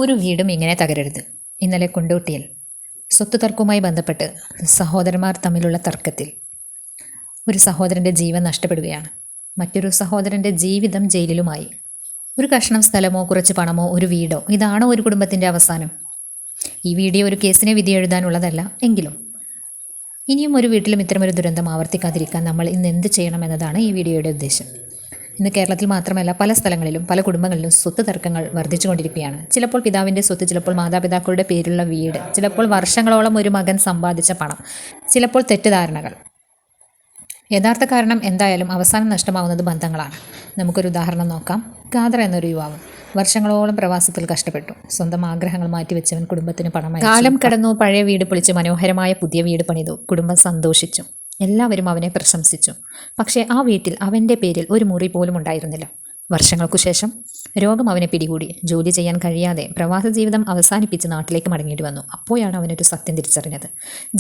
ഒരു വീടും ഇങ്ങനെ തകരരുത്. ഇന്നലെ കൊണ്ടോട്ടിയിൽ സ്വത്ത് തർക്കവുമായി ബന്ധപ്പെട്ട് സഹോദരന്മാർ തമ്മിലുള്ള തർക്കത്തിൽ ഒരു സഹോദരൻ്റെ ജീവൻ നഷ്ടപ്പെടുകയാണ്. മറ്റൊരു സഹോദരൻ്റെ ജീവിതം ജയിലിലുമായി. ഒരു കഷ്ണം സ്ഥലമോ കുറച്ച് പണമോ ഒരു വീടോ ഇതാണോ ഒരു കുടുംബത്തിൻ്റെ അവസാനം? ഈ വീഡിയോ ഒരു കേസിനെ വിധി എഴുതാനുള്ളതല്ല. എങ്കിലും ഇനിയും ഒരു വീട്ടിലും ഇത്തരമൊരു ദുരന്തം ആവർത്തിക്കാതിരിക്കാൻ നമ്മൾ ഇന്ന് എന്ത് ചെയ്യണം എന്നതാണ് ഈ വീഡിയോയുടെ ഉദ്ദേശം. ഇന്ന് കേരളത്തിൽ മാത്രമല്ല പല സ്ഥലങ്ങളിലും പല കുടുംബങ്ങളിലും സ്വത്ത് തർക്കങ്ങൾ വർദ്ധിച്ചുകൊണ്ടിരിക്കുകയാണ്. ചിലപ്പോൾ പിതാവിൻ്റെ സ്വത്ത്, ചിലപ്പോൾ മാതാപിതാക്കളുടെ പേരിലുള്ള വീട്, ചിലപ്പോൾ വർഷങ്ങളോളം ഒരു മകൻ സമ്പാദിച്ച പണം, ചിലപ്പോൾ തെറ്റിദ്ധാരണകൾ. യഥാർത്ഥ കാരണം എന്തായാലും അവസാനം നഷ്ടമാവുന്നത് ബന്ധങ്ങളാണ്. നമുക്കൊരു ഉദാഹരണം നോക്കാം. ഖാദർ എന്നൊരു യുവാവ് വർഷങ്ങളോളം പ്രവാസത്തിൽ കഷ്ടപ്പെട്ടു. സ്വന്തം ആഗ്രഹങ്ങൾ മാറ്റിവെച്ചവൻ കുടുംബത്തിന് പണം. കാലം കടന്നു, പഴയ വീട് പൊളിച്ച് മനോഹരമായ പുതിയ വീട് പണിതു. കുടുംബം സന്തോഷിച്ചു. എല്ലാവരും അവനെ പ്രശംസിച്ചു. പക്ഷേ ആ വീട്ടിൽ അവൻ്റെ പേരിൽ ഒരു മുറി പോലും ഉണ്ടായിരുന്നില്ല. വർഷങ്ങൾക്കു ശേഷം രോഗം അവനെ പിടികൂടി. ജോലി ചെയ്യാൻ കഴിയാതെ പ്രവാസ ജീവിതം അവസാനിപ്പിച്ച് നാട്ടിലേക്ക് മടങ്ങേണ്ടി വന്നു. അപ്പോഴാണ് അവനൊരു സത്യം തിരിച്ചറിഞ്ഞത്.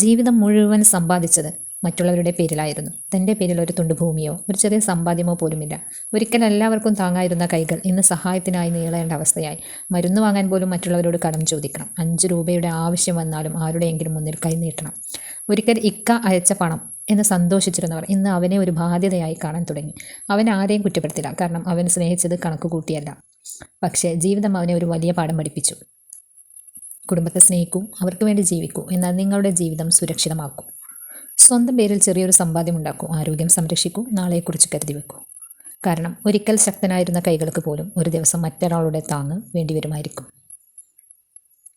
ജീവിതം മുഴുവൻ സമ്പാദിച്ചത് മറ്റുള്ളവരുടെ പേരിലായിരുന്നു. തൻ്റെ പേരിൽ ഒരു തുണ്ട് ഭൂമിയോ ഒരു ചെറിയ സമ്പാദ്യമോ പോലുമില്ല. ഒരിക്കൽ എല്ലാവർക്കും താങ്ങായിരുന്ന കൈകൾ ഇന്ന് സഹായത്തിനായി നീളേണ്ട അവസ്ഥയായി. മരുന്ന് വാങ്ങാൻ പോലും മറ്റുള്ളവരോട് കടം ചോദിക്കണം. 5 രൂപയുടെ ആവശ്യം വന്നാലും ആരുടെയെങ്കിലും മുന്നിൽ കൈ നീട്ടണം. ഒരിക്കൽ ഇക്ക അയച്ച പണം എന്ന് സന്തോഷിച്ചിരുന്നവർ ഇന്ന് അവനെ ഒരു ബാധ്യതയായി കാണാൻ തുടങ്ങി. അവൻ ആരെയും കുറ്റപ്പെടുത്തില്ല, കാരണം അവൻ സ്നേഹിച്ചത് കണക്ക് കൂട്ടിയല്ല. പക്ഷേ ജീവിതം അവനെ ഒരു വലിയ പാഠം പഠിപ്പിച്ചു. കുടുംബത്തെ സ്നേഹിക്കൂ, അവർക്ക് വേണ്ടി ജീവിക്കൂ, എന്നാൽ നിങ്ങളുടെ ജീവിതം സുരക്ഷിതമാക്കൂ. സ്വന്തം പേരിൽ ചെറിയൊരു സമ്പാദ്യം ഉണ്ടാക്കൂ, ആരോഗ്യം സംരക്ഷിക്കൂ, നാളെക്കുറിച്ച് കരുതി വെക്കൂ. കാരണം ഒരിക്കൽ ശക്തനായിരുന്ന കൈകൾക്ക് പോലും ഒരു ദിവസം മറ്റൊരാളുടെ താങ്ങ് വേണ്ടിവരുമായിരിക്കും.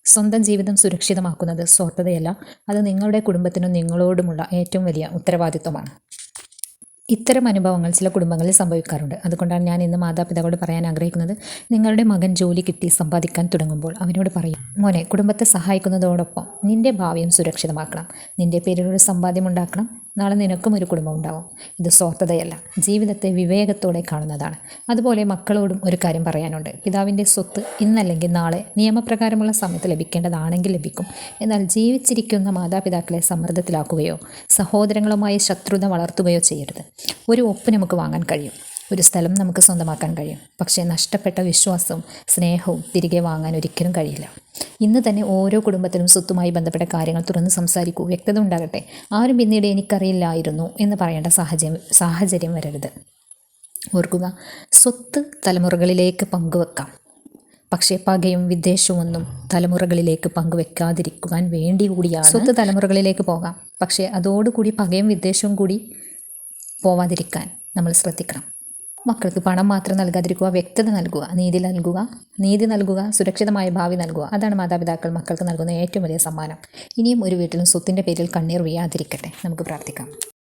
സ്വന്തം ജീവിതം സുരക്ഷിതമാക്കുന്നത് സ്വാർത്ഥതയല്ല, അത് നിങ്ങളുടെ കുടുംബത്തിനും നിങ്ങളോടുമുള്ള ഏറ്റവും വലിയ ഉത്തരവാദിത്വമാണ്. ഇത്തരം അനുഭവങ്ങൾ ചില കുടുംബങ്ങളിൽ സംഭവിക്കാറുണ്ട്. അതുകൊണ്ടാണ് ഞാൻ ഇന്ന് മാതാപിതാക്കളോട് പറയാൻ ആഗ്രഹിക്കുന്നത്. നിങ്ങളുടെ മകൻ ജോലി കിട്ടി സമ്പാദിക്കാൻ തുടങ്ങുമ്പോൾ അവനോട് പറയും, മോനെ, കുടുംബത്തെ സഹായിക്കുന്നതോടൊപ്പം നിൻ്റെ ഭാവിയും സുരക്ഷിതമാക്കണം. നിൻ്റെ പേരിലൊരു സമ്പാദ്യം ഉണ്ടാക്കണം. നാളെ നിനക്കും ഒരു കുടുംബം ഉണ്ടാവും. ഇത് സ്വാർത്ഥതയല്ല, ജീവിതത്തെ വിവേകത്തോടെ കാണുന്നതാണ്. അതുപോലെ മക്കളോടും ഒരു കാര്യം പറയാനുണ്ട്. പിതാവിൻ്റെ സ്വത്ത് ഇന്നല്ലെങ്കിൽ നാളെ നിയമപ്രകാരമുള്ള സമയത്ത് ലഭിക്കേണ്ടതാണെങ്കിൽ ലഭിക്കും. എന്നാൽ ജീവിച്ചിരിക്കുന്ന മാതാപിതാക്കളെ സമ്മർദ്ദത്തിലാക്കുകയോ സഹോദരങ്ങളുമായി ശത്രുത വളർത്തുകയോ ചെയ്യരുത്. ഒരു ഒപ്പ് നമുക്ക് വാങ്ങാൻ കഴിയും, ഒരു സ്ഥലം നമുക്ക് സ്വന്തമാക്കാൻ കഴിയും. പക്ഷേ നഷ്ടപ്പെട്ട വിശ്വാസവും സ്നേഹവും തിരികെ വാങ്ങാൻ ഒരിക്കലും കഴിയില്ല. ഇന്ന് തന്നെ ഓരോ കുടുംബത്തിലും സ്വത്തുമായി ബന്ധപ്പെട്ട കാര്യങ്ങൾ തുറന്ന് സംസാരിക്കൂ. വ്യക്തത ഉണ്ടാകട്ടെ. ആരും പിന്നീട് എനിക്കറിയില്ലായിരുന്നു എന്ന് പറയേണ്ട സാഹചര്യം വരരുത്. ഓർക്കുക, സ്വത്ത് തലമുറകളിലേക്ക് പങ്കുവെക്കാം. പക്ഷേ പകയും വിദ്വേഷവും ഒന്നും തലമുറകളിലേക്ക് പങ്കുവെക്കാതിരിക്കുവാൻ വേണ്ടി കൂടിയാണ്. സ്വത്ത് തലമുറകളിലേക്ക് പോകാം, പക്ഷേ അതോടുകൂടി പകയും വിദ്വേഷവും കൂടി പോവാതിരിക്കാൻ നമ്മൾ ശ്രദ്ധിക്കണം. മക്കൾക്ക് പണം മാത്രം നൽകാതിരിക്കുക, വ്യക്തത നൽകുക, നീതി നൽകുക, സുരക്ഷിതമായ ഭാവി നൽകുക. അതാണ് മാതാപിതാക്കൾ മക്കൾക്ക് നൽകുന്ന ഏറ്റവും വലിയ സമ്മാനം. ഇനിയും ഒരു വീട്ടിലും സ്വത്തിൻ്റെ പേരിൽ കണ്ണീർ വീഴാതിരിക്കട്ടെ. നമുക്ക് പ്രാർത്ഥിക്കാം.